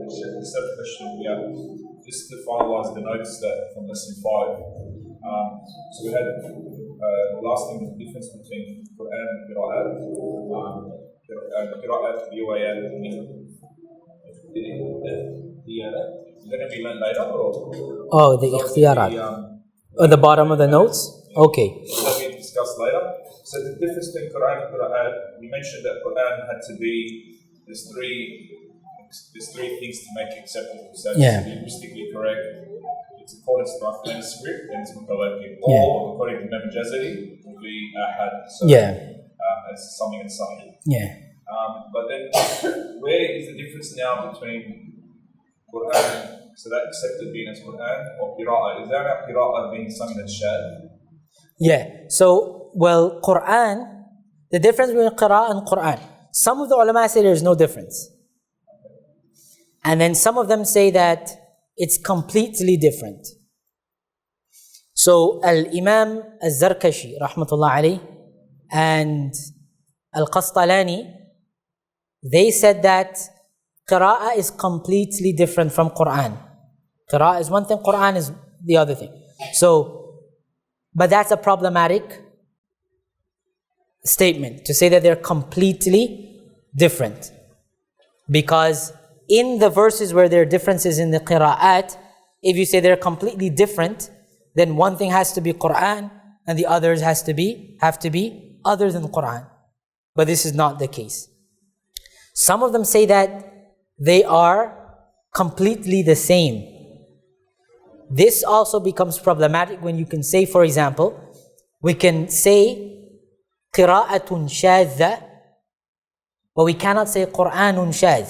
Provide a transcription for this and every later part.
The third question, just to finalise the notes that from lesson 5. So we had the last thing, the difference between Quran and Qiraat. Qiraat, riwayat, is going to be learned later? Oh, the ikhtiyarat. At the bottom of the notes? Okay. That we discussed later. So the difference between Quran and Qiraat, you mentioned that Quran had to be, there's three things to make it acceptable. So it's linguistically correct, it's according to the rough manuscript, and it's mutawakil. Or according to Imam Jazari, will be ahad. So it's something and something. But then, where is the difference now between Quran, so that accepted being as Quran, or Qiraat? Is that Qiraat being something that's shad? So, Quran, the difference between Qiraat and Quran. Some of the ulama say there's no difference. And then some of them say that it's completely different. So, Al-Imam Al-Zarkashi, rahmatullah alayh, and Al-Qastalani, they said that Qira'ah is completely different from Quran. Qira'ah is one thing, Quran is the other thing. So, but that's a problematic statement, to say that they're completely different. Because in the verses where there are differences in the Qira'at, if you say they're completely different, then one thing has to be Quran and the others have to be other than Quran. But this is not the case. Some of them say that they are completely the same. This also becomes problematic when you can say, for example, we can say qira'atun shadha, but we cannot say Qur'anun shadh.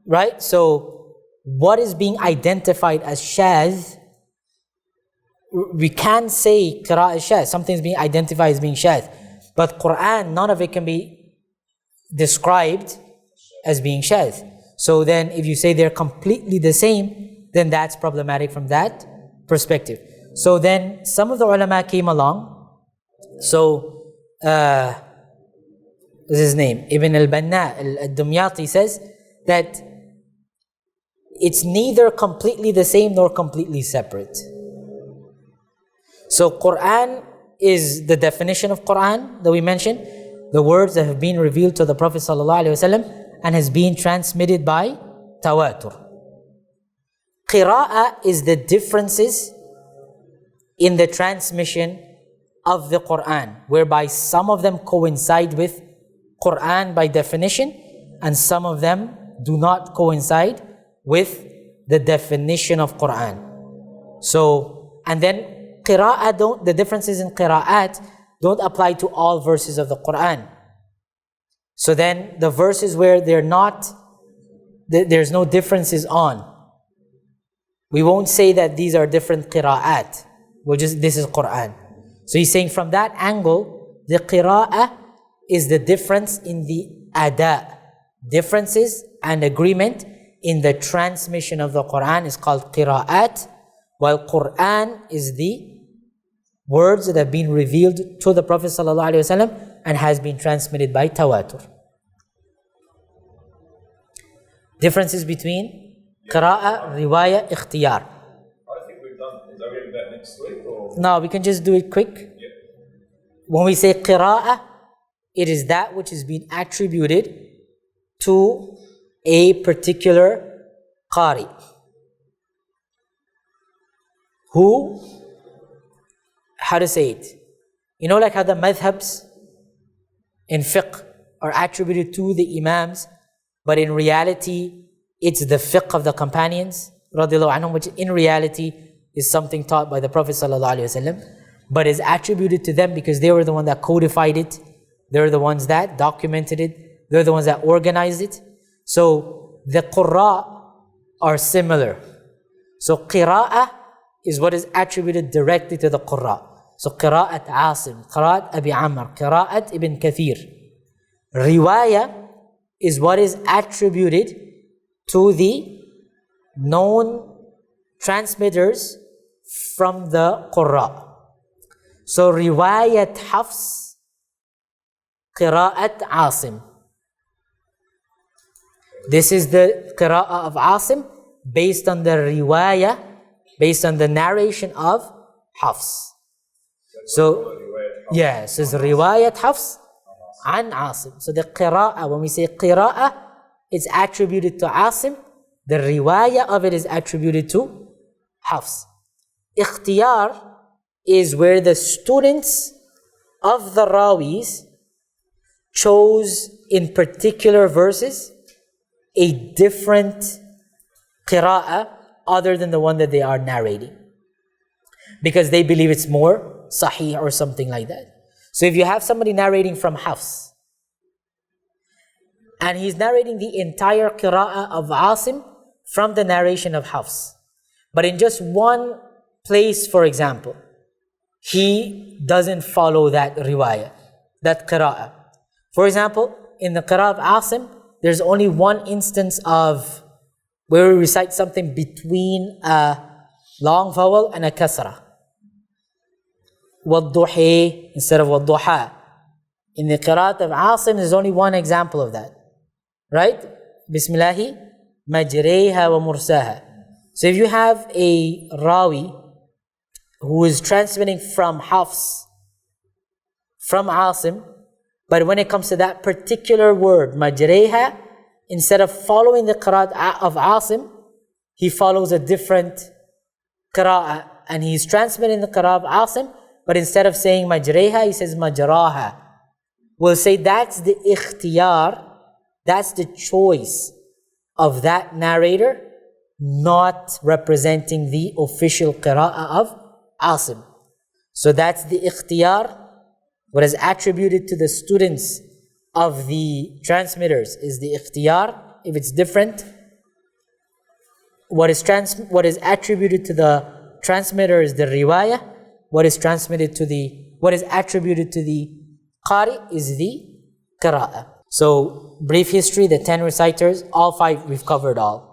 Right? So what is being identified as shadh, we can say qira'ah shadh, something's being identified as being shadh. But Qur'an, none of it can be described as being shadh. So then if you say they're completely the same, then that's problematic from that perspective. So then some of the ulama came along. So this is his name, Ibn al-Banna al-Dumyati, says that it's neither completely the same nor completely separate. So Quran is the definition of Quran that we mentioned, the words that have been revealed to the Prophet ﷺ and has been transmitted by tawatur. Qira'ah is the differences in the transmission of the Quran, whereby some of them coincide with Quran by definition and some of them do not coincide with the definition of Quran. So, and then Qira'ah the differences in Qira'at don't apply to all verses of the Quran. So then the verses where there's no differences on, we won't say that these are different Qira'at. This is Quran. So he's saying from that angle, the Qira'ah is the difference in the ada. Differences and agreement in the transmission of the Quran is called Qira'at, while Quran is the words that have been revealed to the Prophet ﷺ and has been transmitted by tawatur. Differences between Qira'ah, Riwayah, Ikhtiyar. I think we've done, is that really that next week? Or? No, we can just do it quick. When we say Qira'ah, it is that which is being attributed to a particular Qari. Who, how to say it? You know, like how the madhabs in fiqh are attributed to the imams, but in reality, it's the fiqh of the companions, radiallahu anhum, which in reality is something taught by the Prophet ﷺ, but is attributed to them because they were the ones that codified it, they were the ones that documented it, they're the ones that organized it. So the Qurra are similar. So Qira'ah is what is attributed directly to the Qurra. So Qira'at Asim, Qira'at Abi Amr, Qira'at Ibn Kathir. Riwayah is what is attributed to the known transmitters from the Qurra. So Riwayat Hafs, Qira'at Asim. This is the qira'ah of Asim based on the riwayah, based on the narration of Hafs. So, yes, it's riwayat Hafs an Asim. So the qira'ah, when we say qira'ah, it's attributed to Asim. The riwayah of it is attributed to Hafs. Ikhtiyar is where the students of the rawis chose in particular verses a different qira'ah other than the one that they are narrating, because they believe it's more sahih or something like that. So if you have somebody narrating from Hafs and he's narrating the entire qira'ah of Asim from the narration of Hafs, but in just one place, for example, he doesn't follow that riwayah, that qira'ah. For example, in the qira'ah of Asim, there's only one instance of where we recite something between a long vowel and a kasrah. وَالضُّحِي instead of وَالضُّحَى. In the qira'at of Asim, there's only one example of that. Right? Bismillahi majrayha wa mursaha. So if you have a rawi who is transmitting from Hafs, from Asim, but when it comes to that particular word, majrayha, instead of following the qira'at of Asim, he follows a different qira'ah, and he's transmitting the qira'ah of Asim, but instead of saying majrayha, he says majraha. We'll say that's the ikhtiyar, that's the choice of that narrator, not representing the official qira'ah of Asim. So that's the ikhtiyar. What is attributed to the students of the transmitters is the ikhtiyar, if it's different. What is attributed to the transmitter is the riwayah. What is attributed to the qari is the qira'ah. So brief history, the 10 reciters, all 5 we've covered all.